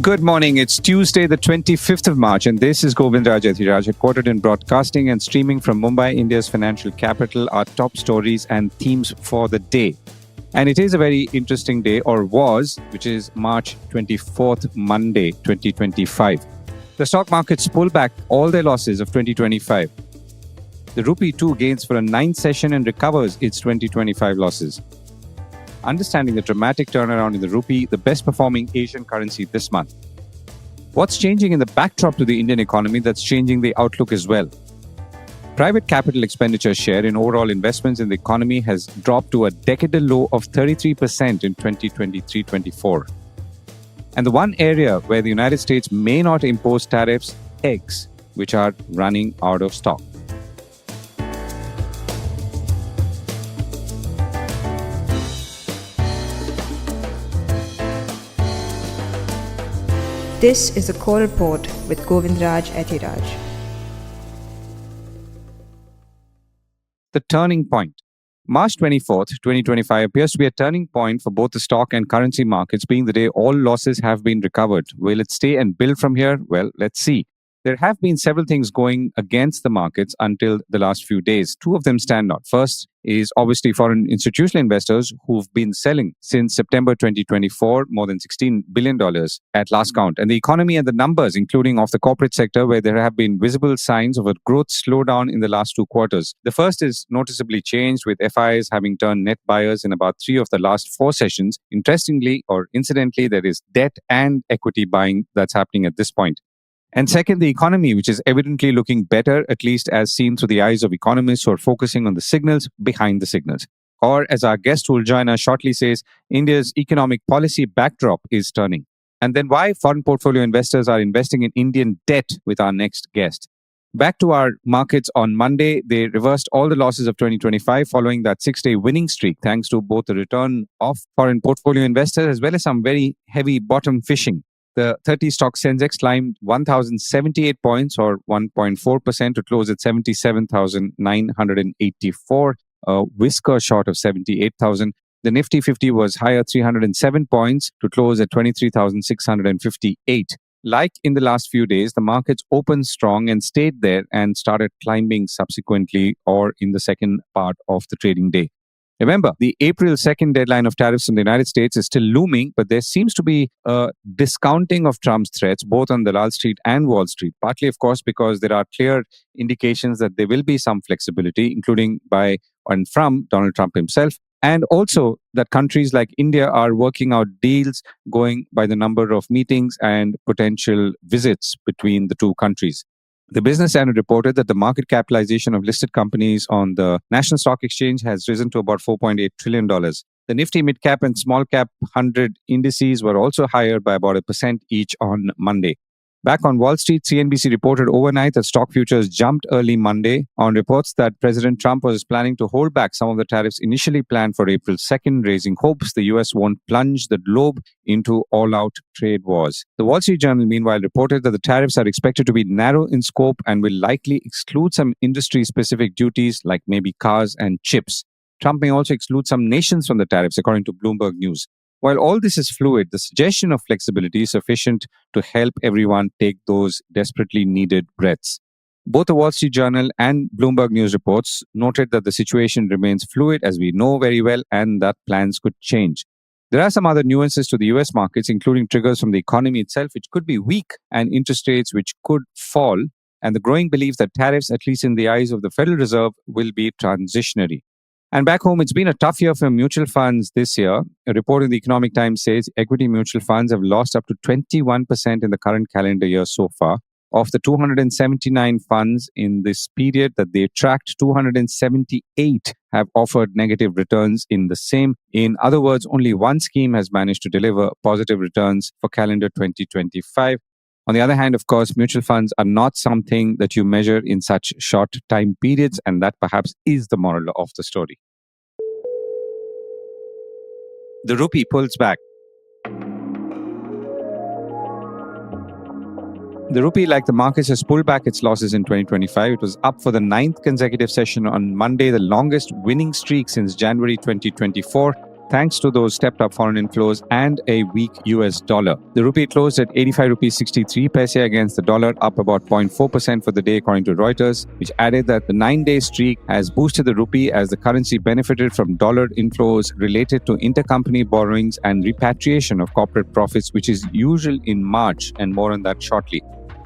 Good morning. It's Tuesday, the 25th of March, and this is Govindraj Ethiraj, headquartered in broadcasting and streaming from Mumbai, India's financial capital, our top stories and themes for the day. And it is a very interesting day, or was, which is March 24th, Monday, 2025. The stock markets pull back all their losses of 2025. The Rupee too gains for a ninth session and recovers its 2025 losses. Understanding the dramatic turnaround in the rupee, the best performing Asian currency this month. What's changing in the backdrop to the Indian economy that's changing the outlook as well? Private capital expenditure share in overall investments in the economy has dropped to a decadal low of 33% in 2023-24. And the one area where the United States may not impose tariffs, eggs, which are running out of stock. This is a core report with Govindraj Ethiraj. The turning point. March 24th, 2025 appears to be a turning point for both the stock and currency markets, being the day all losses have been recovered. Will it stay and build from here? Well, let's see. There have been several things going against the markets until the last few days. Two of them stand out. First is obviously foreign institutional investors who've been selling since September 2024, more than $16 billion at last count. And the economy and the numbers, including of the corporate sector, where there have been visible signs of a growth slowdown in the last two quarters. The first is noticeably changed, with FIs having turned net buyers in about 3 of the last 4 sessions. Interestingly, or incidentally, there is debt and equity buying that's happening at this point. And second, the economy, which is evidently looking better, at least as seen through the eyes of economists who are focusing on the signals behind the signals. Or, as our guest who will join us shortly says, India's economic policy backdrop is turning. And then why foreign portfolio investors are investing in Indian debt with our next guest. Back to our markets on Monday, they reversed all the losses of 2025 following that 6-day winning streak, thanks to both the return of foreign portfolio investors as well as some very heavy bottom fishing. The 30 stock Sensex climbed 1,078 points or 1.4% to close at 77,984, a whisker short of 78,000. The Nifty 50 was higher 307 points to close at 23,658. Like in the last few days, the markets opened strong and stayed there and started climbing subsequently or in the second part of the trading day. Remember, the April 2nd deadline of tariffs in the United States is still looming, but there seems to be a discounting of Trump's threats, both on the Wall Street and Wall Street. Partly, of course, because there are clear indications that there will be some flexibility, including by and from Donald Trump himself. And also that countries like India are working out deals going by the number of meetings and potential visits between the two countries. The Business Standard reported that the market capitalization of listed companies on the National Stock Exchange has risen to about $4.8 trillion. The Nifty Mid-Cap and Small-Cap 100 indices were also higher by about 1% each on Monday. Back on Wall Street, CNBC reported overnight that stock futures jumped early Monday on reports that President Trump was planning to hold back some of the tariffs initially planned for April 2nd, raising hopes the US won't plunge the globe into all-out trade wars. The Wall Street Journal, meanwhile, reported that the tariffs are expected to be narrow in scope and will likely exclude some industry-specific duties like maybe cars and chips. Trump may also exclude some nations from the tariffs, according to Bloomberg News. While all this is fluid, the suggestion of flexibility is sufficient to help everyone take those desperately needed breaths. Both the Wall Street Journal and Bloomberg News reports noted that the situation remains fluid, as we know very well, and that plans could change. There are some other nuances to the US markets, including triggers from the economy itself, which could be weak, and interest rates which could fall, and the growing belief that tariffs, at least in the eyes of the Federal Reserve, will be transitionary. And back home, it's been a tough year for mutual funds this year. A report in the Economic Times says equity mutual funds have lost up to 21% in the current calendar year so far. Of the 279 funds in this period that they tracked, 278 have offered negative returns in the same. In other words, only one scheme has managed to deliver positive returns for calendar 2025. On the other hand, of course, mutual funds are not something that you measure in such short time periods, and that perhaps is the moral of the story. The rupee pulls back. The rupee, like the markets, has pulled back its losses in 2025. It was up for the 9th consecutive session on Monday, the longest winning streak since January 2024. thanks to those stepped up foreign inflows and a weak US dollar. The rupee closed at 85 rupees 63 paise against the dollar, up about 0.4% for the day according to Reuters, which added that the 9-day streak has boosted the rupee as the currency benefited from dollar inflows related to intercompany borrowings and repatriation of corporate profits, which is usual in March, and more on that shortly.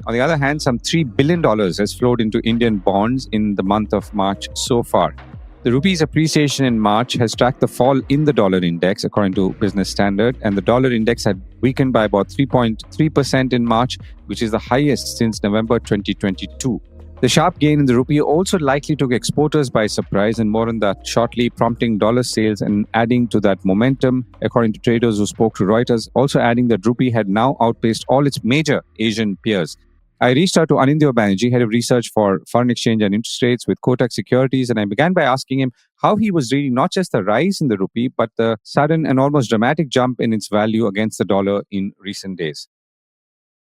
On the other hand, some $3 billion has flowed into Indian bonds in the month of March so far. The rupee's appreciation in March has tracked the fall in the dollar index, according to Business Standard, and the dollar index had weakened by about 3.3% in March, which is the highest since November 2022. The sharp gain in the rupee also likely took exporters by surprise, and more on that shortly, prompting dollar sales and adding to that momentum, according to traders who spoke to Reuters, also adding that rupee had now outpaced all its major Asian peers. I reached out to Anindya Banerjee, head of research for foreign exchange and interest rates with Kotak Securities, and I began by asking him how he was reading not just the rise in the rupee, but the sudden and almost dramatic jump in its value against the dollar in recent days.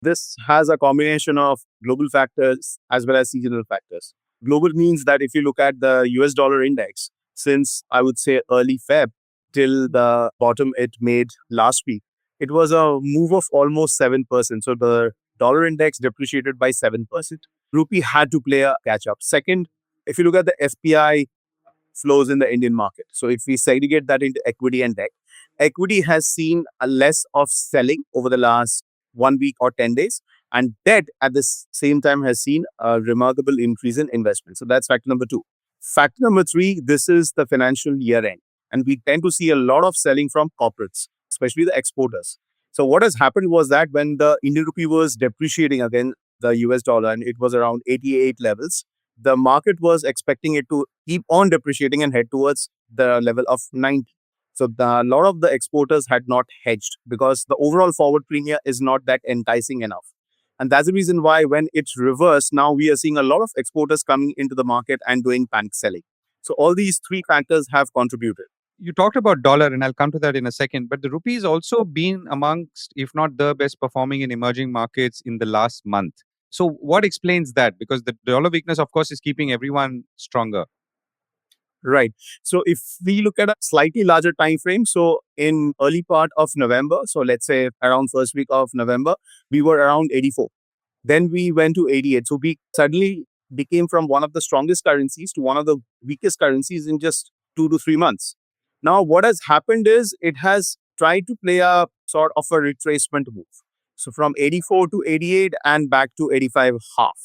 This has a combination of global factors as well as seasonal factors. Global means that if you look at the US dollar index, since I would say early Feb till the bottom it made last week, it was a move of almost 7%. So the dollar index depreciated by 7%. Rupee had to play a catch up. Second, if you look at the FPI flows in the Indian market. So if we segregate that into equity and debt, equity has seen a less of selling over the last 1 week or 10 days. And debt at the same time has seen a remarkable increase in investment. So that's factor number two. Factor number three, this is the financial year end. And we tend to see a lot of selling from corporates, especially the exporters. So what has happened was that when the Indian rupee was depreciating against the US dollar and it was around 88 levels, the market was expecting it to keep on depreciating and head towards the level of 90. So a lot of the exporters had not hedged because the overall forward premium is not that enticing enough. And that's the reason why when it's reversed, now we are seeing a lot of exporters coming into the market and doing panic selling. So all these three factors have contributed. You talked about dollar, and I'll come to that in a second, but the rupee has also been amongst, if not the best performing in emerging markets in the last month. So what explains that? Because the dollar weakness, of course, is keeping everyone stronger. Right. So if we look at a slightly larger time frame, so in early part of November, so let's say around first week of November, we were around 84. Then we went to 88. So we suddenly became from one of the strongest currencies to one of the weakest currencies in just 2 to 3 months. Now, what has happened is it has tried to play a sort of a retracement move. So from 84 to 88 and back to 85 half.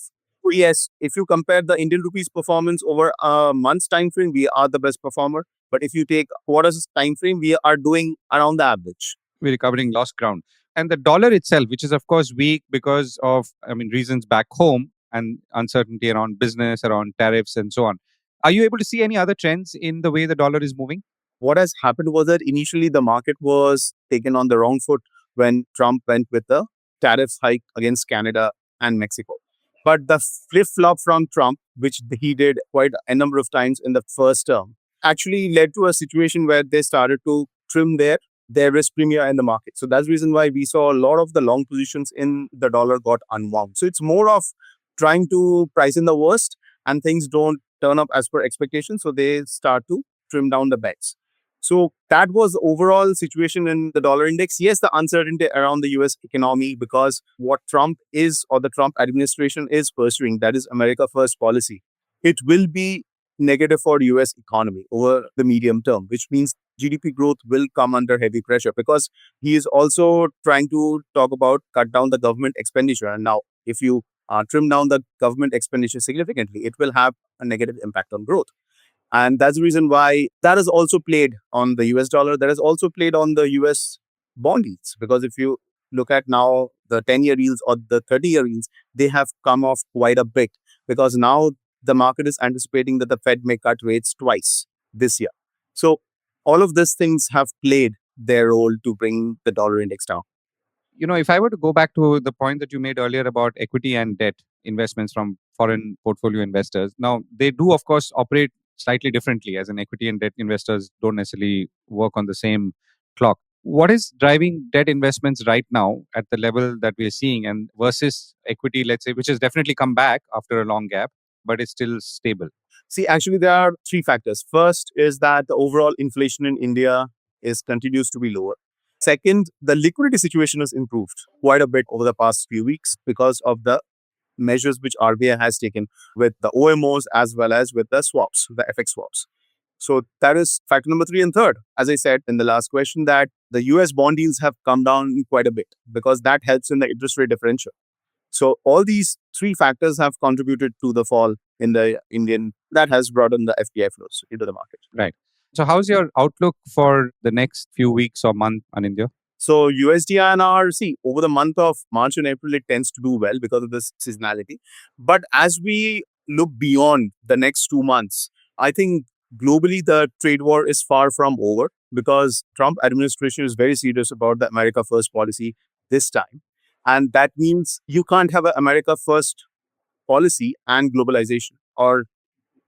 Yes, if you compare the Indian rupees performance over a month's time frame, we are the best performer. But if you take quarters time frame, we are doing around the average. We're recovering lost ground. And the dollar itself, which is, of course, weak because of, reasons back home and uncertainty around business, around tariffs, and so on. Are you able to see any other trends in the way the dollar is moving? What has happened was that initially the market was taken on the wrong foot when Trump went with the tariffs hike against Canada and Mexico. But the flip-flop from Trump, which he did quite a number of times in the first term, actually led to a situation where they started to trim their risk premium in the market. So that's the reason why we saw a lot of the long positions in the dollar got unwound. So it's more of trying to price in the worst and things don't turn up as per expectations. So they start to trim down the bets. So that was the overall situation in the dollar index. Yes, the uncertainty around the US economy because what Trump is or the Trump administration is pursuing, that is America First policy, it will be negative for US economy over the medium term, which means GDP growth will come under heavy pressure because he is also trying to talk about cut down the government expenditure. And now, if you trim down the government expenditure significantly, it will have a negative impact on growth. And that's the reason why that has also played on the US dollar. That has also played on the US bond yields. Because if you look at now the 10-year yields or the 30-year yields, they have come off quite a bit because now the market is anticipating that the Fed may cut rates twice this year. So all of these things have played their role to bring the dollar index down. If I were to go back to the point that you made earlier about equity and debt investments from foreign portfolio investors, now they do, of course, operate slightly differently, as in equity and debt investors don't necessarily work on the same clock. What is driving debt investments right now at the level that we're seeing and versus equity, let's say, which has definitely come back after a long gap, but it's still stable? See, actually, there are three factors. First is that the overall inflation in India continues to be lower. Second, the liquidity situation has improved quite a bit over the past few weeks because of the measures which RBI has taken with the OMOs as well as with the swaps, the FX swaps. So that is factor number three. And third, as I said in the last question, that the US bond yields have come down quite a bit because that helps in the interest rate differential. So all these three factors have contributed to the fall in the Indian that has brought in the FPI flows into the market. Right. So, how's your outlook for the next few weeks or month, Anindya? So USD INR, see, over the month of March and April, it tends to do well because of this seasonality. But as we look beyond the next 2 months, I think globally the trade war is far from over because Trump administration is very serious about the America First policy this time. And that means you can't have an America First policy and globalization, or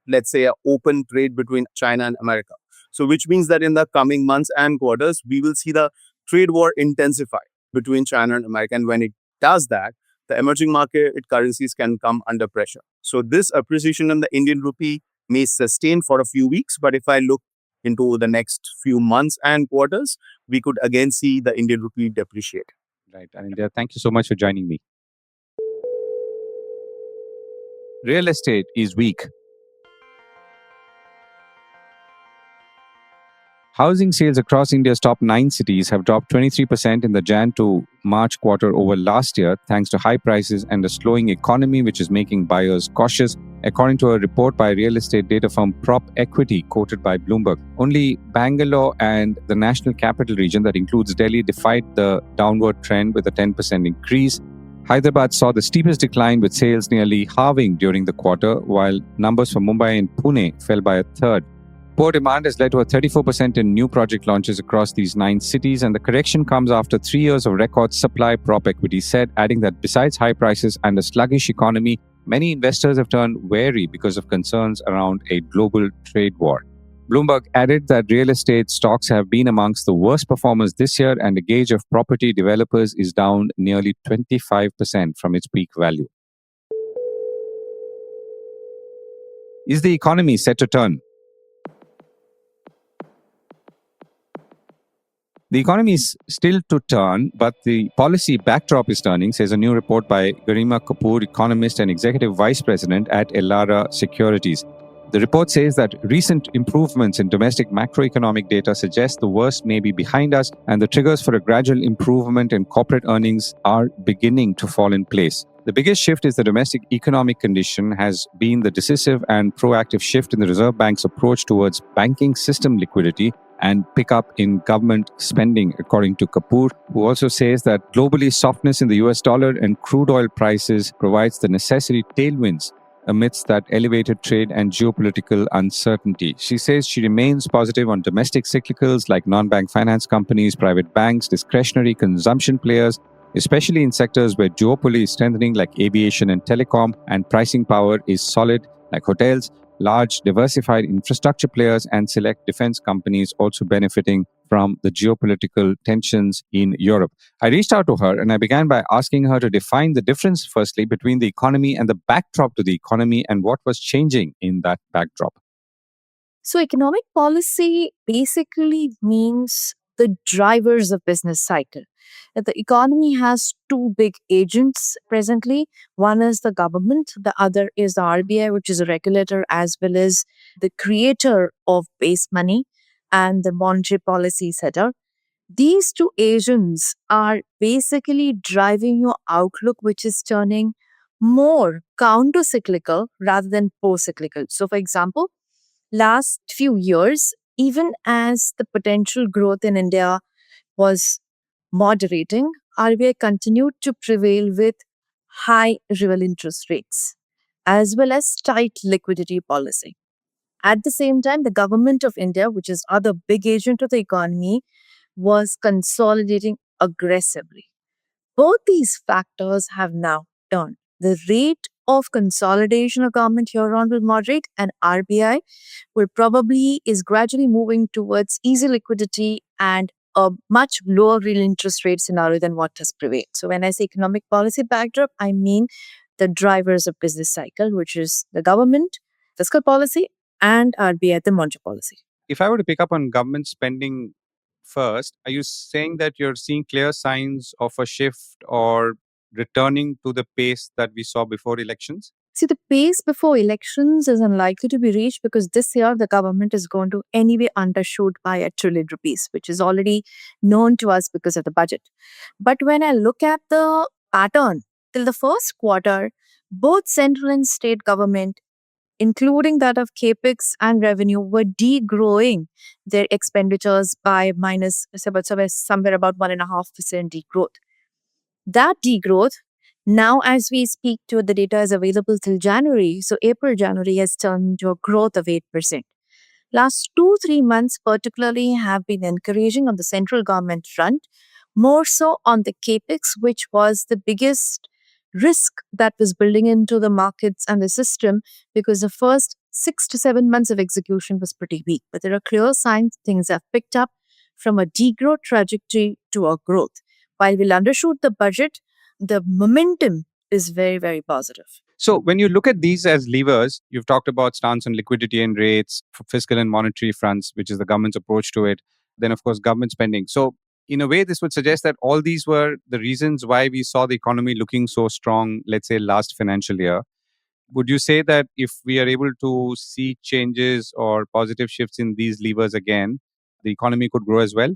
let's say an open trade between China and America. So which means that in the coming months and quarters, we will see the trade war intensify between China and America. And when it does that, the emerging market currencies can come under pressure. So this appreciation in the Indian rupee may sustain for a few weeks. But if I look into the next few months and quarters, we could again see the Indian rupee depreciate. Right, Anindya, thank you so much for joining me. Real estate is weak. Housing sales across India's top 9 cities have dropped 23% in the Jan to March quarter over last year, thanks to high prices and a slowing economy, which is making buyers cautious, according to a report by real estate data firm Prop Equity, quoted by Bloomberg. Only Bangalore and the National Capital Region, that includes Delhi, defied the downward trend with a 10% increase. Hyderabad saw the steepest decline, with sales nearly halving during the quarter, while numbers for Mumbai and Pune fell by a third. Poor demand has led to a 34% in new project launches across these 9 cities, and the correction comes after 3 years of record supply, Prop Equity said, adding that besides high prices and a sluggish economy, many investors have turned wary because of concerns around a global trade war. Bloomberg added that real estate stocks have been amongst the worst performers this year, and the gauge of property developers is down nearly 25% from its peak value. Is the economy set to turn? The economy is still to turn, but the policy backdrop is turning, says a new report by Garima, Kapoor, economist and executive vice president at Elara Securities. The report says that recent improvements in domestic macroeconomic data suggest the worst may be behind us, and the triggers for a gradual improvement in corporate earnings are beginning to fall in place. The biggest shift is the domestic economic condition has been the decisive and proactive shift in the Reserve Bank's approach towards banking system liquidity and pick up in government spending, according to Kapoor, who also says that globally softness in the US dollar and crude oil prices provides the necessary tailwinds amidst that elevated trade and geopolitical uncertainty. She says she remains positive on domestic cyclicals like non-bank finance companies, private banks, discretionary consumption players, especially in sectors where duopoly is strengthening like aviation and telecom, and pricing power is solid like hotels, large diversified infrastructure players, and select defense companies also benefiting from the geopolitical tensions in Europe. I reached out to her and I began by asking her to define the difference, firstly, between the economy and the backdrop to the economy and what was changing in that backdrop. So, economic policy basically means the drivers of business cycle. The economy has two big agents presently. One is the government, the other is the RBI, which is a regulator as well as the creator of base money and the monetary policy setter. These two agents are basically driving your outlook, which is turning more counter cyclical rather than pro cyclical. So, for example, last few years, even as the potential growth in India was moderating, RBI continued to prevail with high real interest rates as well as tight liquidity policy. At the same time, the government of India, which is other big agent of the economy, was consolidating aggressively. Both these factors have now turned. The rate of consolidation of government here on will moderate, and RBI will probably is gradually moving towards easy liquidity and a much lower real interest rate scenario than what has prevailed. So when I say economic policy backdrop, I mean the drivers of business cycle, which is the government, fiscal policy, and RBI, the monetary policy. If I were to pick up on government spending first, are you saying that you're seeing clear signs of a shift or returning to the pace that we saw before elections? See, the pace before elections is unlikely to be reached because this year the government is going to anyway undershoot by ₹1 trillion, which is already known to us because of the budget. But when I look at the pattern till the first quarter, both central and state government, including that of capex and revenue, were degrowing their expenditures by minus somewhere about 1.5% degrowth. That degrowth, now as we speak to, the data is available till January. So April, January has turned into a growth of 8%. Last 2-3 months, particularly, have been encouraging on the central government front, more so on the capex, which was the biggest risk that was building into the markets and the system because the first 6 to 7 months of execution was pretty weak. But there are clear signs things have picked up from a degrowth trajectory to a growth. While we'll undershoot the budget, the momentum is very, very positive. So, when you look at these as levers, you've talked about stance on liquidity and rates, fiscal and monetary fronts, which is the government's approach to it. Then, of course, government spending. So, in a way, this would suggest that all these were the reasons why we saw the economy looking so strong, let's say, last financial year. Would you say that if we are able to see changes or positive shifts in these levers again, the economy could grow as well?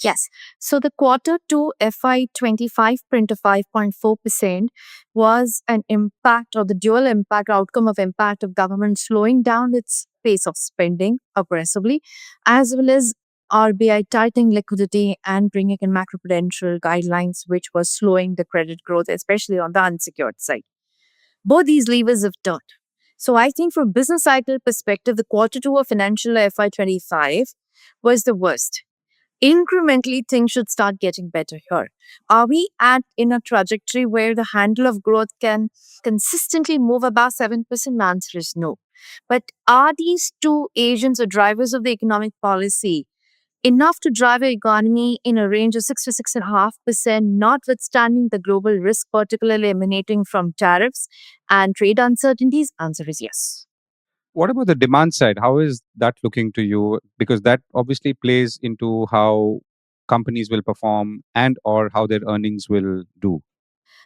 Yes. So the quarter two FY25 print of 5.4% was an impact or the dual impact outcome of impact of government slowing down its pace of spending aggressively, as well as RBI tightening liquidity and bringing in macroprudential guidelines, which was slowing the credit growth, especially on the unsecured side. Both these levers have turned. So I think from business cycle perspective, the quarter two of financial FY25 was the worst. Incrementally, things should start getting better here. Are we in a trajectory where the handle of growth can consistently move above 7%? The answer is no. But are these two agents or drivers of the economic policy enough to drive the economy in a range of 6 to 6.5%, notwithstanding the global risk, particularly emanating from tariffs and trade uncertainties? Answer is yes. What about the demand side? How is that looking to you? Because that obviously plays into how companies will perform and or how their earnings will do.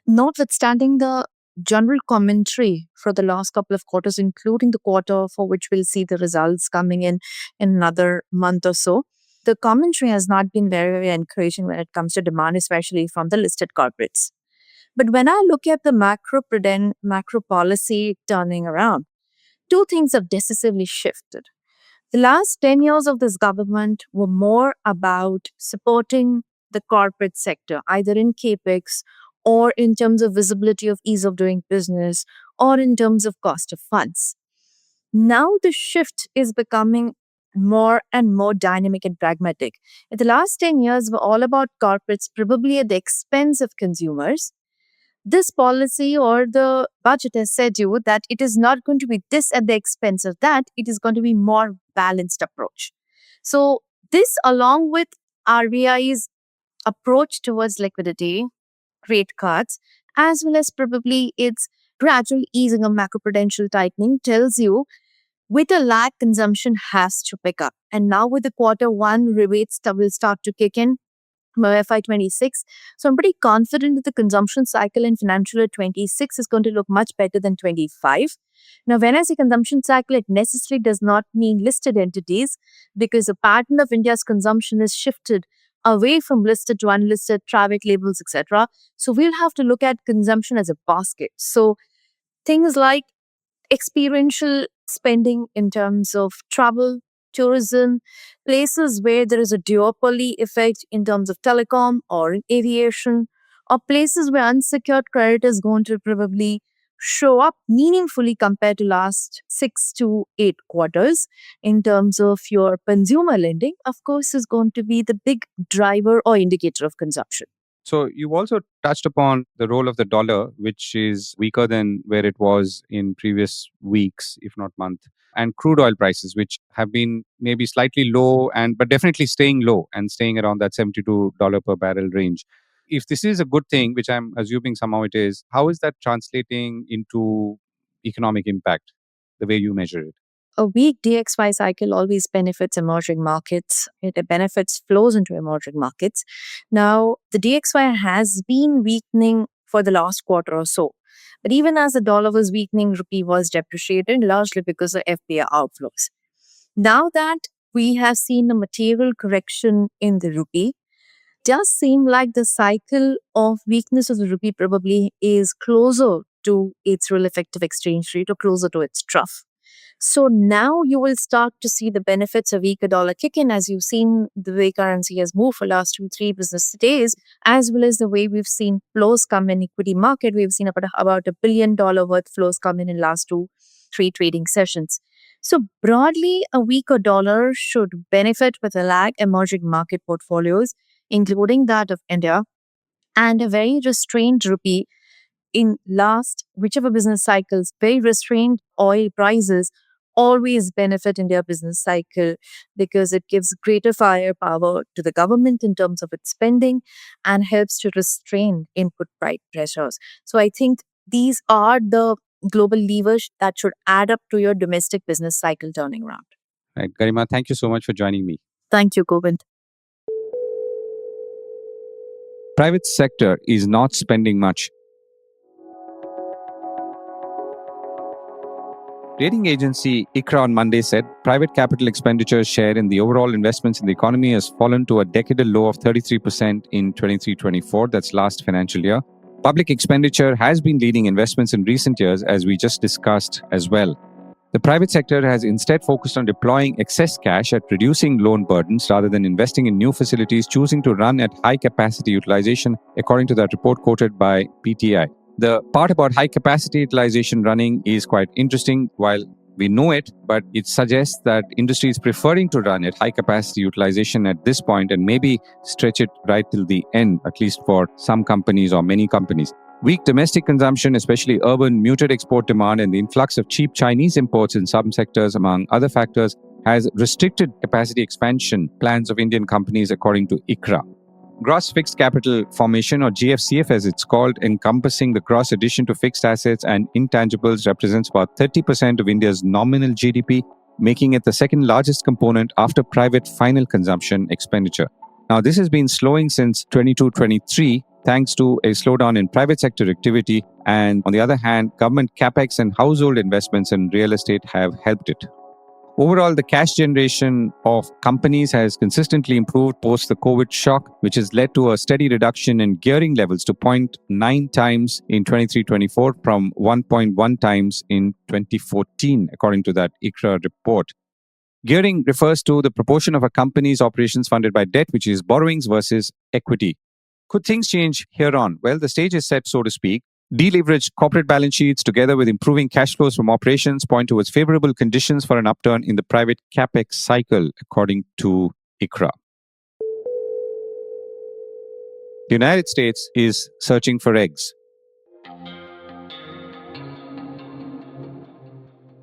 Notwithstanding the general commentary for the last couple of quarters, including the quarter for which we'll see the results coming in another month or so, the commentary has not been very, very encouraging when it comes to demand, especially from the listed corporates. But when I look at the macro policy turning around, two things have decisively shifted. The last 10 years of this government were more about supporting the corporate sector, either in capex or in terms of visibility of ease of doing business or in terms of cost of funds. Now the shift is becoming more and more dynamic and pragmatic. In the last 10 years were all about corporates, probably at the expense of consumers. This policy or the budget has said you that it is not going to be this at the expense of that. It is going to be more balanced approach. So this, along with RBI's approach towards liquidity, rate cuts, as well as probably its gradual easing of macroprudential tightening, tells you with a lag, consumption has to pick up. And now with the quarter one rebates will start to kick in FY26. So I'm pretty confident that the consumption cycle in financial year 26 is going to look much better than 25. Now, when I say consumption cycle, it necessarily does not mean listed entities because the pattern of India's consumption is shifted away from listed to unlisted, private labels, etc. So we'll have to look at consumption as a basket. So things like experiential spending in terms of travel, tourism, places where there is a duopoly effect in terms of telecom or in aviation, or places where unsecured credit is going to probably show up meaningfully compared to last 6 to 8 quarters in terms of your consumer lending, of course, is going to be the big driver or indicator of consumption. So you also touched upon the role of the dollar, which is weaker than where it was in previous weeks, if not month, and crude oil prices, which have been maybe slightly low and but definitely staying low and staying around that $72 per barrel range. If this is a good thing, which I'm assuming somehow it is, how is that translating into economic impact, the way you measure it? A weak DXY cycle always benefits emerging markets. It benefits flows into emerging markets. Now, the DXY has been weakening for the last quarter or so. But even as the dollar was weakening, rupee was depreciated largely because of FPI outflows. Now that we have seen a material correction in the rupee, does seem like the cycle of weakness of the rupee probably is closer to its real effective exchange rate or closer to its trough. So now you will start to see the benefits of weaker dollar kick in as you've seen the way currency has moved for last 2-3 business days, as well as the way we've seen flows come in equity market. We've seen about $1 billion worth flows come in last 2-3 trading sessions. So broadly, a weaker dollar should benefit with a lag emerging market portfolios, including that of India, and a very restrained rupee in last whichever business cycles, very restrained oil prices always benefit India business cycle because it gives greater firepower to the government in terms of its spending and helps to restrain input price pressures. So I think these are the global levers that should add up to your domestic business cycle turning around. Right. Garima, thank you so much for joining me. Thank you, Govind. Private sector is not spending much. Rating agency ICRA on Monday said private capital expenditure share in the overall investments in the economy has fallen to a decadal low of 33% in 23-24, that's last financial year. Public expenditure has been leading investments in recent years, as we just discussed as well. The private sector has instead focused on deploying excess cash at reducing loan burdens rather than investing in new facilities, choosing to run at high capacity utilization, according to that report quoted by PTI. The part about high capacity utilization running is quite interesting. While we know it, but it suggests that industry is preferring to run at high capacity utilization at this point and maybe stretch it right till the end, at least for some companies or many companies. Weak domestic consumption, especially urban, muted export demand, and the influx of cheap Chinese imports in some sectors, among other factors, has restricted capacity expansion plans of Indian companies, according to ICRA. Gross Fixed Capital Formation, or GFCF as it's called, encompassing the gross addition to fixed assets and intangibles, represents about 30% of India's nominal GDP, making it the second largest component after private final consumption expenditure. Now, this has been slowing since 22-23, thanks to a slowdown in private sector activity, and on the other hand, government capex and household investments in real estate have helped it. Overall, the cash generation of companies has consistently improved post the COVID shock, which has led to a steady reduction in gearing levels to 0.9 times in 23-24 from 1.1 times in 2014, according to that ICRA report. Gearing refers to the proportion of a company's operations funded by debt, which is borrowings versus equity. Could things change here on? Well, the stage is set, so to speak. Deleveraged corporate balance sheets together with improving cash flows from operations point towards favorable conditions for an upturn in the private capex cycle, according to ICRA. The United States is searching for eggs.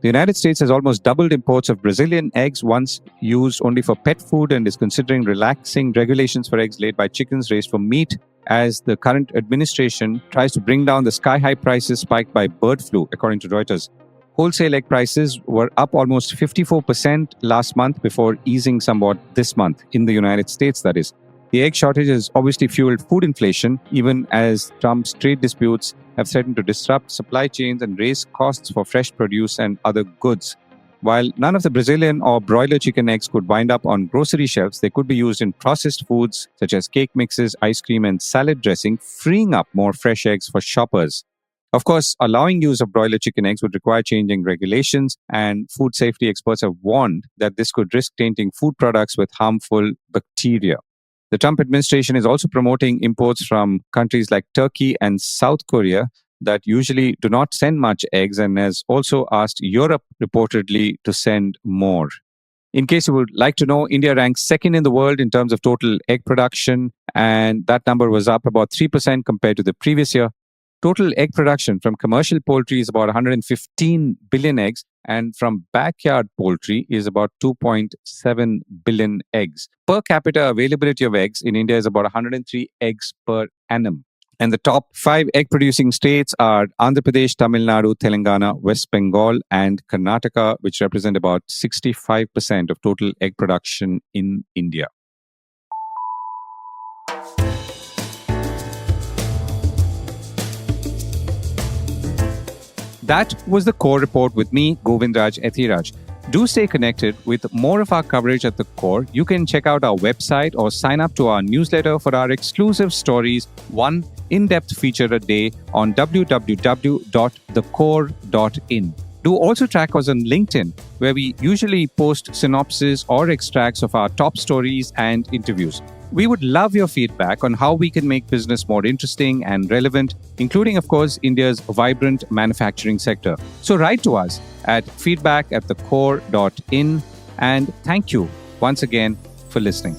The United States has almost doubled imports of Brazilian eggs, once used only for pet food, and is considering relaxing regulations for eggs laid by chickens raised for meat, as the current administration tries to bring down the sky-high prices spiked by bird flu, according to Reuters. Wholesale egg prices were up almost 54% last month before easing somewhat this month, in the United States, that is. The egg shortage has obviously fueled food inflation, even as Trump's trade disputes have threatened to disrupt supply chains and raise costs for fresh produce and other goods. While none of the Brazilian or broiler chicken eggs could wind up on grocery shelves, they could be used in processed foods such as cake mixes, ice cream, and salad dressing, freeing up more fresh eggs for shoppers. Of course, allowing use of broiler chicken eggs would require changing regulations, and food safety experts have warned that this could risk tainting food products with harmful bacteria. The Trump administration is also promoting imports from countries like Turkey and South Korea that usually do not send much eggs, and has also asked Europe reportedly to send more. In case you would like to know, India ranks second in the world in terms of total egg production, and that number was up about 3% compared to the previous year. Total egg production from commercial poultry is about 115 billion eggs, and from backyard poultry is about 2.7 billion eggs. Per capita availability of eggs in India is about 103 eggs per annum. And the top 5 egg producing states are Andhra Pradesh, Tamil Nadu, Telangana, West Bengal, and Karnataka, which represent about 65% of total egg production in India. That was the Core Report with me, Govindraj Ethiraj. Do stay connected with more of our coverage at the Core. You can check out our website or sign up to our newsletter for our exclusive stories, one in-depth feature a day on www.thecore.in. Do also track us on LinkedIn, where we usually post synopses or extracts of our top stories and interviews. We would love your feedback on how we can make business more interesting and relevant, including, of course, India's vibrant manufacturing sector. So write to us at feedback@thecore.in. And thank you once again for listening.